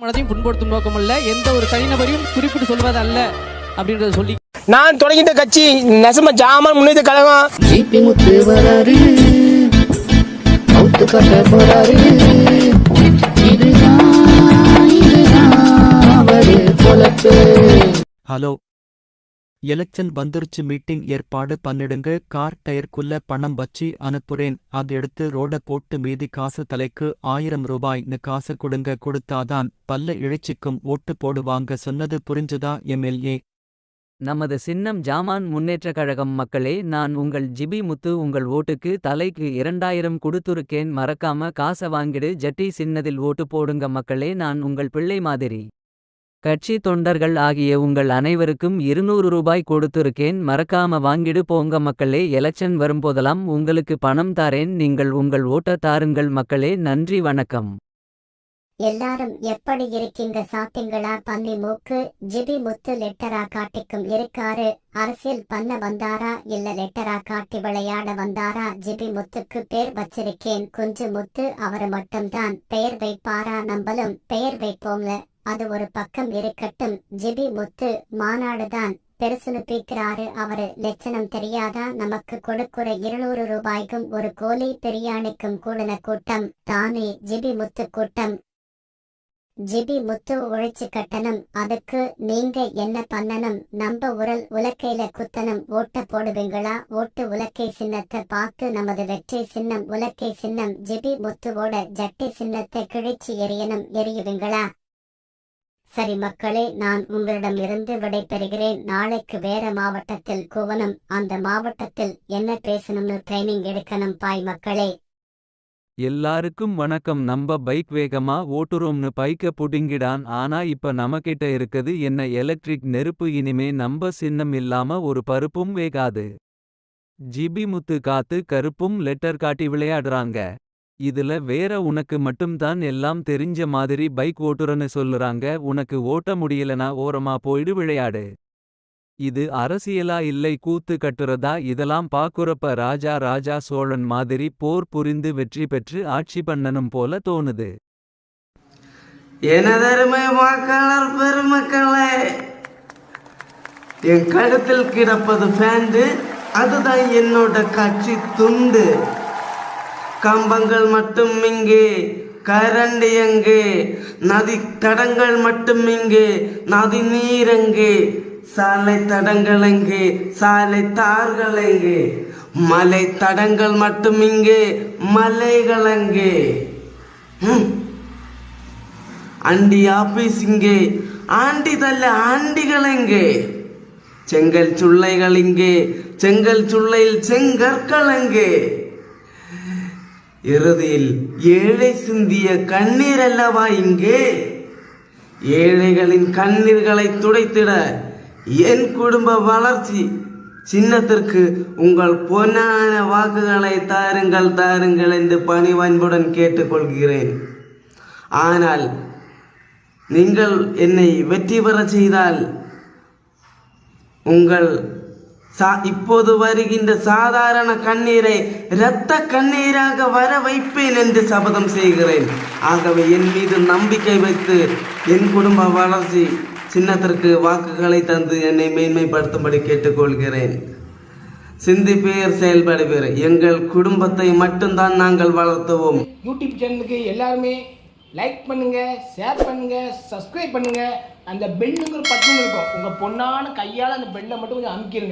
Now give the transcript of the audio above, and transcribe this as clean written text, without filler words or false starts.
மனதையும் புண்படுத்தும் நோக்கம் அல்ல, எந்த ஒரு தனிநபரையும் குறிப்பிட்டு சொல்வது அல்ல அப்படின்றத சொல்லி நான் தொடங்கிட்ட கட்சி நெசம ஜாமான் முன்னேற்ற கழகம். ஜிபி முத்து வராரு, அவுத்து கட்ட போறாரு, இதுதான் அவரு பொழப்பு. ஹலோ, எலெக்ஷன் வந்துருச்சு, மீட்டிங் ஏற்பாடு பண்ணிடுங்க. கார் டயருக்குள்ள பணம் வச்சு அனுப்புறேன், அது எடுத்து ரோட போட்டு மீதி காசு தலைக்கு 1000 ரூபாய்னு காசு கொடுங்க. கொடுத்தாதான் பல்ல இழைச்சிக்கும் ஓட்டு போடுவாங்க. சொன்னது புரிஞ்சுதா எம்எல்ஏ? நமது சின்னம் ஜாமான் முன்னேற்ற கழகம். மக்களே, நான் உங்கள் ஜிபி முத்து. உங்கள் ஓட்டுக்கு தலைக்கு 2000 கொடுத்துருக்கேன். மறக்காம காச வாங்கிடு, ஜட்டி சின்னதில் ஓட்டு போடுங்க. மக்களே, நான் உங்கள் பிள்ளை மாதிரி. கட்சி தொண்டர்கள் ஆகிய உங்கள் அனைவருக்கும் 200 ரூபாய் கொடுத்துருக்கேன். மறக்காம வாங்கிடு போங்க. மக்களே, எலெக்ஷன் வரும்போதெல்லாம் உங்களுக்கு பணம் தாரேன், நீங்கள் உங்கள் ஓட்ட தாருங்கள். மக்களே, நன்றி, வணக்கம். எல்லாரும் எப்படி இருக்கீங்க? சாப்பிட்டீங்களா? பன்னி மூக்கு ஜிபி முத்து லெட்டரா காட்டிக்கும் இருக்காரு. அரசியல் பண்ண வந்தாரா இல்ல லெட்டரா காட்டி விளையாட வந்தாரா? ஜிபி முத்துக்கு பேர் வச்சிருக்கேன் குஞ்சு முத்து. அவரை மட்டும்தான் பெயர் வைப்பாரா? நம்மளும் பெயர் வைப்போம்ல, அது ஒரு பக்கம் இருக்கட்டும். ஜிபி முத்து மாநாடுதான் பெருசுன்னு பீக்கிறாரு. அவரு லட்சணம் தெரியாதா? நமக்கு கொடுக்குற 200 ரூபாய்க்கும் ஒரு கோழி பிரியாணிக்கும் கூடின கூட்டம் தானே ஜிபி முத்து கூட்டம். ஜிபி முத்து உழைச்சு கட்டணும், அதுக்கு நீங்க என்ன பண்ணணும்? நம்ம உலக்கையில குத்தணும். ஓட்ட போடுவீங்களா? ஓட்டு உலக்கை சின்னத்தை பார்த்து நமது வெற்றி சின்னம் உலக்கை சின்னம். ஜிபி முத்துவோட ஜட்டி சின்னத்தை கிழிச்சு எறியணும். எரியுவீங்களா? சரி மக்களே, நான் உங்களிடம் இருந்து விடைபெறுகிறேன். நாளைக்கு வேற மாவட்டத்தில் கூவணும். அந்த மாவட்டத்தில் என்ன பேசணும்னு ட்ரைனிங் எடுக்கணும். பாய் மக்களே. எல்லாருக்கும் வணக்கம். நம்ம பைக் வேகமா ஓட்டுறோம்னு பைக்க புடுங்கிடான். ஆனா இப்ப நமக்கிட்ட இருக்குது என்ன? எலக்ட்ரிக் நெருப்பு. இனிமே நம்ம சின்னம் இல்லாம ஒரு பருப்பும் வேகாது. ஜிபி முத்து காத்து கருப்பும் லெட்டர் காட்டி விளையாடுறாங்க. இதுல வேற உனக்கு மட்டும்தான் எல்லாம் தெரிஞ்ச மாதிரி பைக் ஓட்டுறன்னு சொல்லுறாங்க. உனக்கு ஓட்ட முடியலனா ஓரமா போயிடு, விளையாடு. இது அரசியலா இல்லை கூத்து கட்டுறதா? இதெல்லாம் பாக்குறப்ப ராஜா சோழன் மாதிரி போர் புரிந்து வெற்றி பெற்று ஆட்சி பண்ணனும் போல தோணுது. எனதருமை வாக்காளர் பெருமக்களே, என் கழுத்தில் கிடப்பது பேண்டு, அதுதான் என்னோட கட்சி துண்டு. கம்பங்கள் மட்டும் இங்கே, கரண்ட் எங்கே? நதி தடங்கள் மட்டும் இங்கே, நதி நீர் எங்கே? சாலை தடங்கள் எங்கே? சாலை தார்கள் எங்கே? மலை தடங்கள் மட்டும் இங்கே, மலைகள் எங்கே? அண்டி ஆபீஸ் இங்கே, ஆண்டி தள்ள ஆண்டிகள் எங்கே? செங்கல் சுள்ளைகள் இங்கே, செங்கல் சுள்ளையில் செங்கற்கள் எங்கே? இறுதியில் ஏழை சிந்திய கண்ணீர் அல்லவா இங்கே? ஏழைகளின் கண்ணீர்களை துடைத்திட என் குடும்ப வளர்ச்சி சின்னத்திற்கு உங்கள் பொன்னான வாக்குகளை தாருங்கள் என்று பணிவன்புடன் கேட்டுக்கொள்கிறேன். ஆனால் நீங்கள் என்னை வெற்றி பெற செய்தால் உங்கள் இப்போது வருகின்ற சாதாரண கண்ணீரை இரத்த கண்ணீராக வர வைப்பேன் என்று சபதம் செய்கிறேன். ஆகவே என் மீது நம்பிக்கை வைத்து என் குடும்ப வளர்ச்சி சின்னத்திற்கு வாக்குகளை தந்து என்னை மேன்மைப்படுத்தும்படி கேட்டுக்கொள்கிறேன். சிந்திப்பேர் செயல்படுவேர். எங்கள் குடும்பத்தை மட்டும்தான் நாங்கள் வளர்த்துவோம். யூடியூப் சேனலுக்கு எல்லாருமே லைக் பண்ணுங்க, ஷேர் பண்ணுங்க, சப்ஸ்கிரைப் பண்ணுங்க. அந்த பெல்லுங்கிற பட்டன் இருக்கும், உங்க பொண்ணான கையால் அந்த பெல்லை மட்டும் கொஞ்சம் அமுக்கிடுங்க.